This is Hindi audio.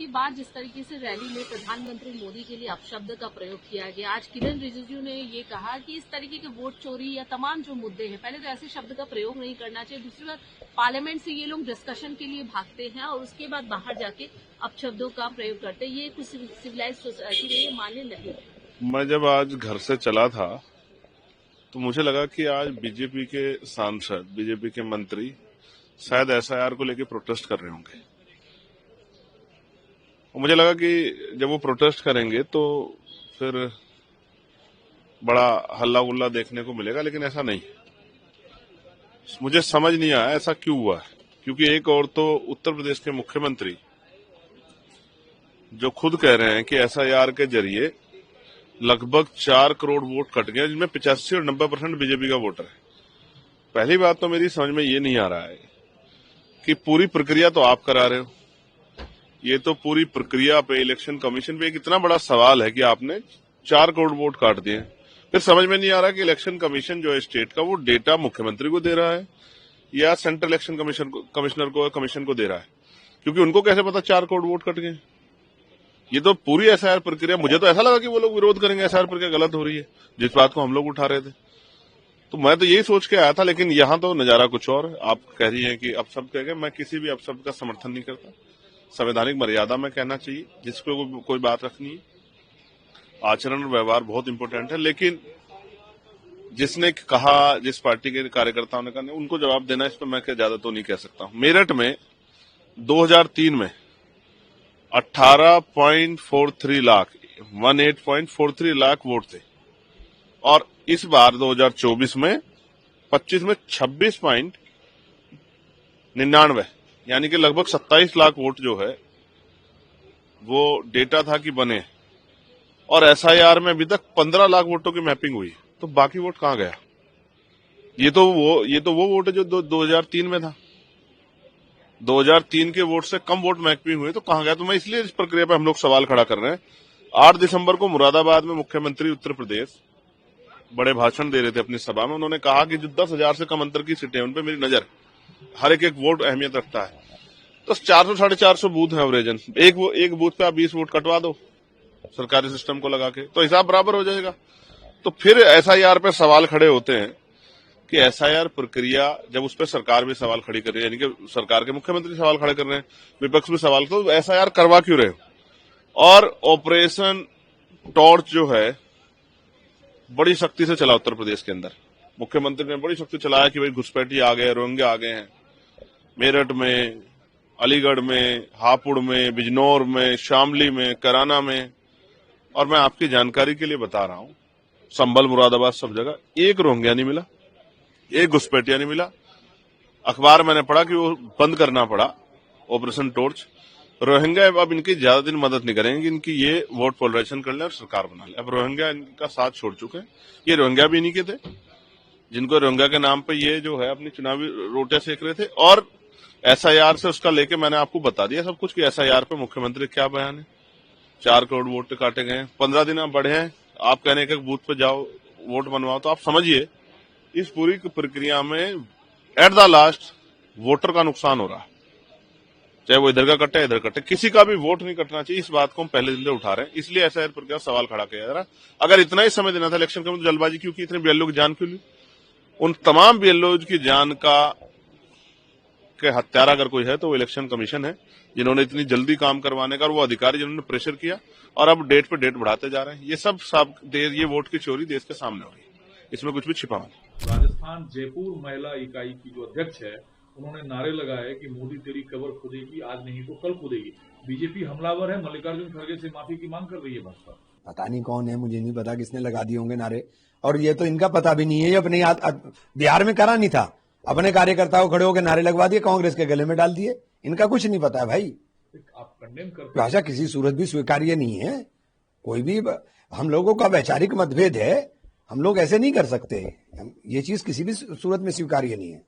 उसके बाद जिस तरीके से रैली में प्रधानमंत्री मोदी के लिए अपशब्द का प्रयोग किया गया, आज किरण रिजिजू ने ये कहा कि इस तरीके के वोट चोरी या तमाम जो मुद्दे हैं, पहले तो ऐसे शब्द का प्रयोग नहीं करना चाहिए। दूसरी बात, पार्लियामेंट से ये लोग डिस्कशन के लिए भागते हैं और उसके बाद बाहर जाके अपशब्दों का प्रयोग करते हैं। ये कुछ सिविलाइज सोसाइटी में ये मान्य नहीं है। मैं जब आज घर से चला था तो मुझे लगा कि आज बीजेपी के सांसद, बीजेपी के मंत्री शायद एसआईआर को लेकर प्रोटेस्ट कर रहे होंगे। और मुझे लगा कि जब वो प्रोटेस्ट करेंगे तो फिर बड़ा हल्ला गुल्ला देखने को मिलेगा, लेकिन ऐसा नहीं। मुझे समझ नहीं आया ऐसा क्यों हुआ है, क्योंकि एक और तो उत्तर प्रदेश के मुख्यमंत्री जो खुद कह रहे हैं कि एसआईआर के जरिए लगभग 4 करोड़ वोट कट गए, जिनमें 85 और 90% बीजेपी का वोटर है। पहली बात तो मेरी समझ में ये नहीं आ रहा है कि पूरी प्रक्रिया तो आप करा रहे हो, ये तो पूरी प्रक्रिया पे इलेक्शन कमीशन पे एक इतना बड़ा सवाल है कि आपने 4 करोड़ वोट काट दिए। फिर समझ में नहीं आ रहा कि इलेक्शन कमीशन जो है स्टेट का, वो डेटा मुख्यमंत्री को दे रहा है या सेंट्रल इलेक्शन कमिश्नर को, कमीशन को दे रहा है, क्योंकि उनको कैसे पता 4 करोड़ वोट कट गए। ये तो पूरी एसआईआर प्रक्रिया, मुझे तो ऐसा लगा कि वो लोग विरोध करेंगे, एसआईआर प्रक्रिया गलत हो रही है, जिस बात को हम लोग उठा रहे थे। तो मैं तो यही सोच के आया था, लेकिन यहाँ तो नजारा कुछ और। आप कह रही हैं कि अपशब्द कह गए, मैं किसी भी अपशब्द का समर्थन नहीं करता। संवैधानिक मर्यादा में कहना चाहिए, जिसको कोई बात रखनी है, आचरण और व्यवहार बहुत इंपॉर्टेंट है। लेकिन जिसने कहा, जिस पार्टी के कार्यकर्ताओं ने कहा, उनको जवाब देना, इस पर मैं ज्यादा तो नहीं कह सकता हूं। मेरठ में 2003 में 18.43 लाख 18.43 लाख वोट थे, और इस बार 2024 में 25 में 26.99, यानी कि लगभग 27 लाख वोट जो है वो डेटा था कि बने, और एसआईआर में अभी तक 15 लाख वोटों की मैपिंग हुई। तो बाकी वोट कहां गया? ये तो वो वोट है जो 2003 में था। 2003 के वोट से कम वोट मैपिंग हुए, तो कहां गया? तो मैं इसलिए इस प्रक्रिया पर हम लोग सवाल खड़ा कर रहे हैं। 8 दिसंबर को मुरादाबाद में मुख्यमंत्री उत्तर प्रदेश बड़े भाषण दे रहे थे अपनी सभा में। उन्होंने कहा कि जो 10,000 से कम अंतर की सीटें उन पर मेरी नजर, हर एक वोट अहमियत रखता है। तो 400 साढ़े 400 बूथ है एवरेजन, एक बूथ पे आप 20 वोट कटवा दो सरकारी सिस्टम को लगा के, तो हिसाब बराबर हो जाएगा। तो फिर एसआईआर पे सवाल खड़े होते हैं कि एसआईआर प्रक्रिया, जब उस पर सरकार भी सवाल खड़ी कर रही है, यानी कि सरकार के मुख्यमंत्री सवाल खड़े कर रहे हैं, विपक्ष भी सवाल, तो एसआईआर करवा क्यों रहे हो? और ऑपरेशन टॉर्च जो है बड़ी शक्ति से चला उत्तर प्रदेश के अंदर। मुख्यमंत्री ने बड़ी शक्ति चलाया कि भाई घुसपैठी आ गए, रोहिंग्या आ गए हैं। मेरठ में, अलीगढ़ में, हापुड़ में, बिजनौर में, शामली में, कराना में, और मैं आपकी जानकारी के लिए बता रहा हूं, संभल, मुरादाबाद, सब जगह एक रोहिंग्या नहीं मिला, एक घुसपैठिया नहीं मिला। अखबार मैंने पढ़ा कि वो बंद करना पड़ा ऑपरेशन टॉर्च। रोहिंग्या अब इनकी ज्यादा दिन मदद नहीं करेंगे, इनकी ये वोट पोलराइजेशन कर ले और सरकार बना ले। अब रोहिंग्या इनका साथ छोड़ चुके हैं। ये रोहिंग्या भी इन्हीं के थे, जिनको रोहिंग्या के नाम पे ये जो है अपनी चुनावी रोटियां सेक रहे थे। और एसआईआर से उसका लेके मैंने आपको बता दिया सब कुछ कि एसआईआर पे मुख्यमंत्री क्या बयान है। 4 करोड़ वोट काटे गए, 15 दिन आप बढ़े हैं, आप कहने के बूथ पे जाओ वोट बनवाओ। तो आप समझिए इस पूरी प्रक्रिया में एट द लास्ट वोटर का नुकसान हो रहा है, चाहे वो इधर का कटे इधर कटे, किसी का भी वोट नहीं कटना चाहिए। इस बात को हम पहले दिन से उठा रहे हैं, इसलिए एसआईआर प्रक्रिया सवाल खड़ा किया जा रहा है। अगर इतना ही समय देना था इलेक्शन कमीशन, तो जल्दबाजी क्यों की? इतने बीएलओ की जान क्यों ली? उन तमाम बीएलओ की जान के हत्यारा अगर कोई है तो वो इलेक्शन कमीशन है, जिन्होंने इतनी जल्दी काम करवाने का, और वो अधिकारी जिन्होंने प्रेशर किया, और अब डेट पे डेट बढ़ाते जा रहे हैं। ये सब ये वोट की चोरी देश के सामने हो रही है, इसमें कुछ भी छिपा नहीं। राजस्थान जयपुर महिला इकाई की जो अध्यक्ष है, उन्होंने नारे लगाए कि मोदी तेरी कब्र खुदेगी, आज नहीं तो कल खुदेगी। बीजेपी हमलावर है, मल्लिकार्जुन खड़गे से माफी की मांग कर रही है भाजपा। पता नहीं कौन है, मुझे नहीं पता किसने लगा दिए होंगे नारे, और ये तो इनका पता भी नहीं है। ये अपने बिहार में करा नहीं था, अपने कार्यकर्ताओं खड़े होकर नारे लगवा दिए, कांग्रेस के गले में डाल दिए। इनका कुछ नहीं पता है भाई। आप कंडेम करते, भाषा किसी सूरत भी स्वीकार्य नहीं है। कोई भी, हम लोगों का वैचारिक मतभेद है, हम लोग ऐसे नहीं कर सकते। ये चीज किसी भी सूरत में स्वीकार्य नहीं है।